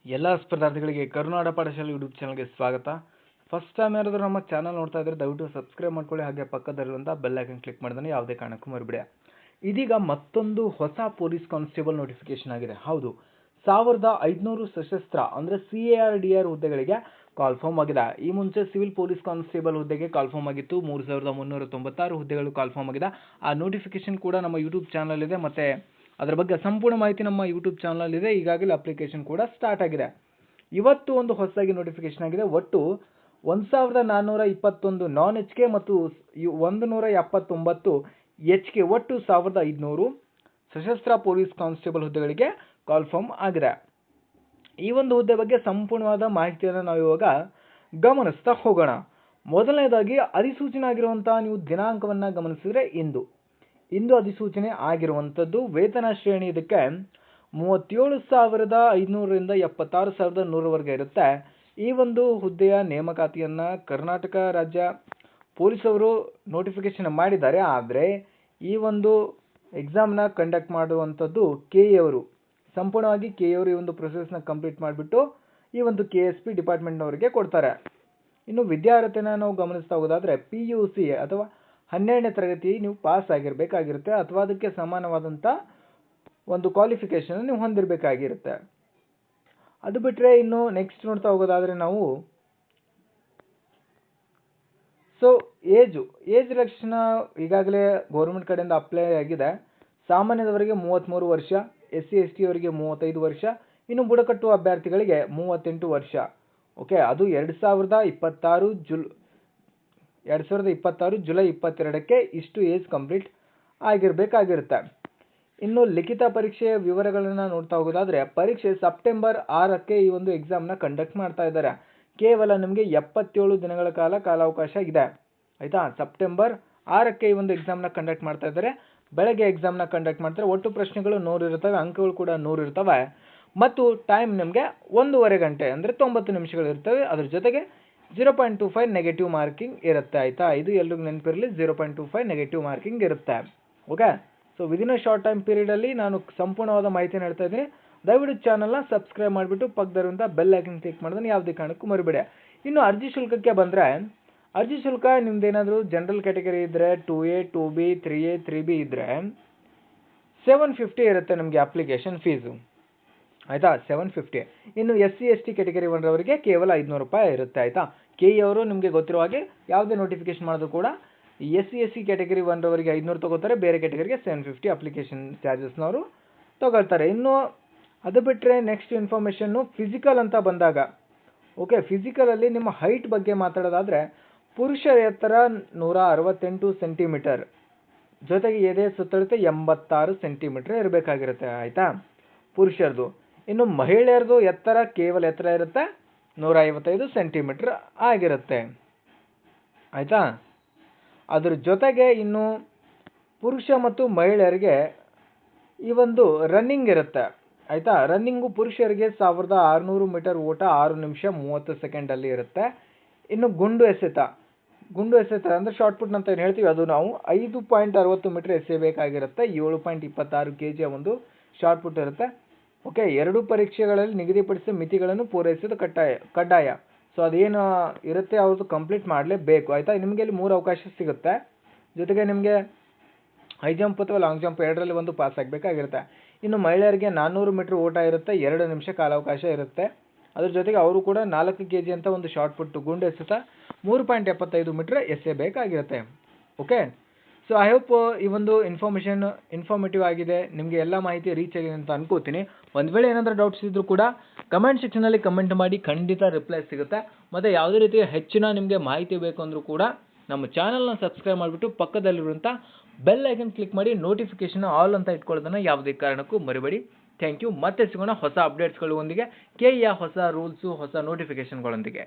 ಎಲ್ಲ ಸ್ಪರ್ಧಾರ್ಥಿಗಳಿಗೆ ಕರುನಾಡ ಪಾಠಶಾಲೆ ಯೂಟ್ಯೂಬ್ ಚಾನಲ್ಗೆ ಸ್ವಾಗತ. ಫಸ್ಟ್ ಟೈಮ್ ಯಾರಾದರೂ ನಮ್ಮ ಚಾನಲ್ ನೋಡ್ತಾ ಇದ್ದರೆ ದಯವಿಟ್ಟು ಸಬ್ಸ್ಕ್ರೈಬ್ ಮಾಡ್ಕೊಳ್ಳಿ, ಹಾಗೆ ಪಕ್ಕದಲ್ಲಿರುವಂಥ ಬೆಲ್ ಐಕನ್ ಕ್ಲಿಕ್ ಮಾಡಿದ್ರೆ ಯಾವುದೇ ಕಾರಣಕ್ಕೂ ಮರಿಬೇಡಿ. ಇದೀಗ ಮತ್ತೊಂದು ಹೊಸ ಪೊಲೀಸ್ ಕಾನ್ಸ್ಟೇಬಲ್ ನೋಟಿಫಿಕೇಶನ್ ಆಗಿದೆ. ಹೌದು, 1500 ಸಶಸ್ತ್ರ ಅಂದರೆ CARDR ಹುದ್ದೆಗಳಿಗೆ ಕಾಲ್ ಫಾರ್ಮ್ ಆಗಿದೆ. ಈ ಮುಂಚೆ ಸಿವಿಲ್ ಪೊಲೀಸ್ ಕಾನ್ಸ್ಟೇಬಲ್ ಹುದ್ದೆಗೆ ಕಾಲ್ ಫಾರ್ಮ್ ಆಗಿತ್ತು. 3396 ಹುದ್ದೆಗಳು ಕಾಲ್ ಫಾರ್ಮ್ ಆಗಿದೆ. ಆ ನೋಟಿಫಿಕೇಶನ್ ಕೂಡ ನಮ್ಮ ಯೂಟ್ಯೂಬ್ ಚಾನಲ್ ಇದೆ, ಮತ್ತು ಅದರ ಬಗ್ಗೆ ಸಂಪೂರ್ಣ ಮಾಹಿತಿ ನಮ್ಮ ಯೂಟ್ಯೂಬ್ ಚಾನಲ್ ಇದೆ. ಈಗಾಗಲೇ ಅಪ್ಲಿಕೇಶನ್ ಕೂಡ ಸ್ಟಾರ್ಟ್ ಆಗಿದೆ. ಇವತ್ತು ಒಂದು ಹೊಸದಾಗಿ ನೋಟಿಫಿಕೇಶನ್ ಆಗಿದೆ. ಒಟ್ಟು 1421 ನಾನ್ HK ಮತ್ತು 179 HK, ಒಟ್ಟು 1500 ಸಶಸ್ತ್ರ ಪೊಲೀಸ್ ಕಾನ್ಸ್ಟೇಬಲ್ ಹುದ್ದೆಗಳಿಗೆ ಕಾಲ್ ಫಾರ್ಮ್ ಆಗಿದೆ. ಈ ಒಂದು ಹುದ್ದೆ ಬಗ್ಗೆ ಸಂಪೂರ್ಣವಾದ ಮಾಹಿತಿಯನ್ನು ನಾವು ಇವಾಗ ಗಮನಿಸ್ತಾ ಹೋಗೋಣ. ಮೊದಲನೇದಾಗಿ ಅಧಿಸೂಚನೆ ಆಗಿರುವಂತಹ ನೀವು ದಿನಾಂಕವನ್ನು ಗಮನಿಸಿದ್ರೆ ಇಂದು ಅಧಿಸೂಚನೆ ಆಗಿರುವಂಥದ್ದು. ವೇತನ ಶ್ರೇಣಿ ಇದಕ್ಕೆ 37,500ರಿಂದ 76,100ವರೆಗೆ ಇರುತ್ತೆ. ಈ ಒಂದು ಹುದ್ದೆಯ ನೇಮಕಾತಿಯನ್ನು ಕರ್ನಾಟಕ ರಾಜ್ಯ ಪೊಲೀಸವರು ನೋಟಿಫಿಕೇಶನ್ ಮಾಡಿದ್ದಾರೆ. ಆದರೆ ಈ ಒಂದು ಎಕ್ಸಾಮ್ನ ಕಂಡಕ್ಟ್ ಮಾಡುವಂಥದ್ದು KA ಅವರು, ಸಂಪೂರ್ಣವಾಗಿ KA ಅವರು ಈ ಒಂದು ಪ್ರೊಸೆಸ್ನ ಕಂಪ್ಲೀಟ್ ಮಾಡಿಬಿಟ್ಟು ಈ ಒಂದು KSP ಡಿಪಾರ್ಟ್ಮೆಂಟ್ನವರಿಗೆ ಕೊಡ್ತಾರೆ. ಇನ್ನು ವಿದ್ಯಾರ್ಹತೆನ ನಾವು ಗಮನಿಸ್ತಾ ಹೋಗೋದಾದರೆ PUC ಅಥವಾ 12ನೇ ತರಗತಿ ನೀವು ಪಾಸ್ ಆಗಿರಬೇಕಾಗಿರುತ್ತೆ, ಅಥವಾ ಅದಕ್ಕೆ ಸಮಾನವಾದಂಥ ಒಂದು ಕ್ವಾಲಿಫಿಕೇಷನ್ ನೀವು ಹೊಂದಿರಬೇಕಾಗಿರುತ್ತೆ. ಅದು ಬಿಟ್ಟರೆ ಇನ್ನು ನೆಕ್ಸ್ಟ್ ನೋಡ್ತಾ ಹೋಗೋದಾದರೆ ನಾವು ಏಜ್ ರಿಲ್ಯಾಕ್ಸೇಷನ್ ಈಗಾಗಲೇ ಗೌರ್ಮೆಂಟ್ ಕಡೆಯಿಂದ ಅಪ್ಲೈ ಆಗಿದೆ. ಸಾಮಾನ್ಯದವರಿಗೆ 33 ವರ್ಷ, SC ST ಅವರಿಗೆ 35 ವರ್ಷ, ಇನ್ನು ಬುಡಕಟ್ಟು ಅಭ್ಯರ್ಥಿಗಳಿಗೆ 38 ವರ್ಷ. ಓಕೆ, ಅದು 2026 ಜುಲೈ 22ಕ್ಕೆ ಇಷ್ಟು ಏಜ್ ಕಂಪ್ಲೀಟ್ ಆಗಿರಬೇಕಾಗಿರುತ್ತೆ. ಇನ್ನು ಲಿಖಿತ ಪರೀಕ್ಷೆಯ ವಿವರಗಳನ್ನು ನೋಡ್ತಾ ಹೋಗೋದಾದರೆ ಪರೀಕ್ಷೆ ಸೆಪ್ಟೆಂಬರ್ 6ಕ್ಕೆ ಈ ಒಂದು ಎಕ್ಸಾಮ್ನ ಕಂಡಕ್ಟ್ ಮಾಡ್ತಾ ಇದ್ದಾರೆ. ಕೇವಲ ನಿಮಗೆ 77 ದಿನಗಳ ಕಾಲಾವಕಾಶ ಇದೆ. ಆಯಿತಾ, ಸೆಪ್ಟೆಂಬರ್ 6ಕ್ಕೆ ಈ ಒಂದು ಎಕ್ಸಾಮ್ನ ಕಂಡಕ್ಟ್ ಮಾಡ್ತಾ ಇದ್ದಾರೆ. ಬೆಳಗ್ಗೆ ಎಕ್ಸಾಮ್ನ ಕಂಡಕ್ಟ್ ಮಾಡ್ತಾರೆ. ಒಟ್ಟು ಪ್ರಶ್ನೆಗಳು 100 ಇರ್ತವೆ, ಅಂಕಗಳು ಕೂಡ 100 ಇರ್ತವೆ, ಮತ್ತು ಟೈಮ್ ನಿಮಗೆ 1.5 ಗಂಟೆ ಅಂದರೆ 90 ನಿಮಿಷಗಳು ಇರ್ತವೆ. ಅದ್ರ ಜೊತೆಗೆ 0.25 ನೆಗೆಟಿವ್ ಮಾರ್ಕಿಂಗ್ ಇರುತ್ತೆ. ಆಯಿತಾ, ಇದು ಎಲ್ರಿಗೂ ನೆನಪಿರಲಿ, 0.25 ನೆಗೆಟಿವ್ ಮಾರ್ಕಿಂಗ್ ಇರುತ್ತೆ. Okay, so within a short time ಪೀರಿಯಡಲ್ಲಿ ನಾನು ಸಂಪೂರ್ಣವಾದ ಮಾಹಿತಿಯನ್ನು ಹೇಳ್ತಾ ಇದ್ದೀನಿ. ದಯವಿಟ್ಟು ಚಾನಲ್ನ ಸಬ್ಸ್ಕ್ರೈಬ್ ಮಾಡಿಬಿಟ್ಟು ಪಕ್ಕದಲ್ಲಿರುವಂಥ ಬೆಲ್ ಐಕನ್ ಕ್ಲಿಕ್ ಮಾಡಿದ್ರೆ ಯಾವುದೇ ಕಾರಣಕ್ಕೂ ಮರಿಬೇಡಿ. ಇನ್ನು ಅರ್ಜಿ ಶುಲ್ಕಕ್ಕೆ ಬಂದರೆ, ಅರ್ಜಿ ಶುಲ್ಕ ನಿಮ್ದೇನಾದರೂ ಜನರಲ್ ಕ್ಯಾಟಗರಿ ಇದ್ದರೆ 2A 2B 3A 3B ಇದ್ದರೆ 750 ಇರುತ್ತೆ ನಿಮಗೆ ಅಪ್ಲಿಕೇಶನ್ ಫೀಸು. ಆಯಿತಾ, 750. ಇನ್ನು SC ST ಕ್ಯಾಟಗರಿ ಒನ್ರವರಿಗೆ ಕೇವಲ 500 ರೂಪಾಯಿ ಇರುತ್ತೆ. ಆಯಿತಾ, KE ಅವರು ನಿಮಗೆ ಗೊತ್ತಿರೋ ಹಾಗೆ ಯಾವುದೇ ನೋಟಿಫಿಕೇಶನ್ ಮಾಡೋದು ಕೂಡ SC SC ಕ್ಯಾಟಗರಿ ಒನ್ರವರಿಗೆ 500 ತೊಗೋತಾರೆ, ಬೇರೆ ಕ್ಯಾಟಗರಿಗೆ 750 ಅಪ್ಲಿಕೇಶನ್ ಚಾರ್ಜಸ್ನವರು ತೊಗೊಳ್ತಾರೆ. ಇನ್ನು ಅದು ಬಿಟ್ಟರೆ ನೆಕ್ಸ್ಟ್ ಇನ್ಫಾರ್ಮೇಷನ್ನು ಫಿಸಿಕಲ್ ಅಂತ ಬಂದಾಗ, ಓಕೆ, ಫಿಸಿಕಲಲ್ಲಿ ನಿಮ್ಮ ಹೈಟ್ ಬಗ್ಗೆ ಮಾತಾಡೋದಾದರೆ ಪುರುಷರ ಎತ್ತರ 168 ಸೆಂಟಿಮೀಟರ್, ಜೊತೆಗೆ ಎದೆ ಸುತ್ತಳತೆ 86 ಸೆಂಟಿಮೀಟರ್ ಇರಬೇಕಾಗಿರುತ್ತೆ. ಆಯಿತಾ, ಪುರುಷರದು. ಇನ್ನು ಮಹಿಳೆಯರದು ಕೇವಲ ಎತ್ತರ ಇರುತ್ತೆ 155 ಸೆಂಟಿಮೀಟರ್ ಆಗಿರುತ್ತೆ. ಆಯಿತಾ, ಅದ್ರ ಜೊತೆಗೆ ಇನ್ನು ಪುರುಷ ಮತ್ತು ಮಹಿಳೆಯರಿಗೆ ಈ ಒಂದು ರನ್ನಿಂಗ್ ಇರುತ್ತೆ. ಆಯಿತಾ, ರನ್ನಿಂಗು ಪುರುಷರಿಗೆ 1600 ಮೀಟರ್ ಓಟ 6 ನಿಮಿಷ 30 ಸೆಕೆಂಡಲ್ಲಿ ಇರುತ್ತೆ. ಇನ್ನು ಗುಂಡು ಎಸೆತ ಅಂದರೆ ಶಾರ್ಟ್ ಪುಟ್ ಅಂತ ಏನು ಹೇಳ್ತೀವಿ, ಅದು ನಾವು 5.60 ಮೀಟರ್ ಎಸೆಯಬೇಕಾಗಿರುತ್ತೆ. 7.26 kg ಒಂದು ಶಾರ್ಟ್ ಪುಟ್ ಇರುತ್ತೆ. ಓಕೆ, ಎರಡು ಪರೀಕ್ಷೆಗಳಲ್ಲಿ ನಿಗದಿಪಡಿಸಿದ ಮಿತಿಗಳನ್ನು ಪೂರೈಸೋದು ಕಡ್ಡಾಯ. ಸೊ ಅದೇನು ಇರುತ್ತೆ ಅವ್ರದ್ದು ಕಂಪ್ಲೀಟ್ ಮಾಡಲೇಬೇಕು. ಆಯಿತಾ, ನಿಮಗೆ ಇಲ್ಲಿ 3 ಅವಕಾಶ ಸಿಗುತ್ತೆ. ಜೊತೆಗೆ ನಿಮಗೆ ಹೈ ಜಂಪ್ ಅಥವಾ ಲಾಂಗ್ ಜಂಪ್ ಎರಡರಲ್ಲಿ ಒಂದು ಪಾಸ್ ಆಗಬೇಕಾಗಿರುತ್ತೆ. ಇನ್ನು ಮಹಿಳೆಯರಿಗೆ 400 ಮೀಟರ್ ಓಟ ಇರುತ್ತೆ, 2 ನಿಮಿಷ ಕಾಲಾವಕಾಶ ಇರುತ್ತೆ. ಅದ್ರ ಜೊತೆಗೆ ಅವರು ಕೂಡ 4 kg ಅಂತ ಒಂದು ಶಾರ್ಟ್ ಪುಟ್ ಗುಂಡು ಎಸೆತ 3.75 ಮೀಟರ್ ಎಸೆಯಬೇಕಾಗಿರುತ್ತೆ. ಓಕೆ, ಸೊ ಐ ಹೋಪ್ ಈ ಒಂದು ಇನ್ಫಾರ್ಮೇಟಿವ್ ಆಗಿದೆ, ನಿಮಗೆ ಎಲ್ಲ ಮಾಹಿತಿ ರೀಚ್ ಆಗಿದೆ ಅಂತ ಅನ್ಕೋತೀನಿ. ಒಂದು ವೇಳೆ ಏನಾದರೂ ಡೌಟ್ಸ್ ಇದ್ದರೂ ಕೂಡ ಕಮೆಂಟ್ ಸೆಕ್ಷನಲ್ಲಿ ಕಮೆಂಟ್ ಮಾಡಿ, ಖಂಡಿತ ರಿಪ್ಲೈ ಸಿಗುತ್ತೆ. ಮತ್ತು ಯಾವುದೇ ರೀತಿಯ ಹೆಚ್ಚಿನ ನಿಮಗೆ ಮಾಹಿತಿ ಬೇಕು ಅಂದರೂ ಕೂಡ ನಮ್ಮ ಚಾನಲ್ನ ಸಬ್ಸ್ಕ್ರೈಬ್ ಮಾಡಿಬಿಟ್ಟು ಪಕ್ಕದಲ್ಲಿರುವಂಥ ಬೆಲ್ ಐಕನ್ ಕ್ಲಿಕ್ ಮಾಡಿ ನೋಟಿಫಿಕೇಶನ್ ಆಲ್ ಅಂತ ಇಟ್ಕೊಳ್ಳೋದನ್ನು ಯಾವುದೇ ಕಾರಣಕ್ಕೂ ಮರಿಬೇಡಿ. Thank you. ಮತ್ತೆ ಸಿಗೋಣ ಹೊಸ ಅಪ್ಡೇಟ್ಸ್ಗಳೊಂದಿಗೆ, KEಯ ಹೊಸ ರೂಲ್ಸು, ಹೊಸ ನೋಟಿಫಿಕೇಶನ್ಗಳೊಂದಿಗೆ.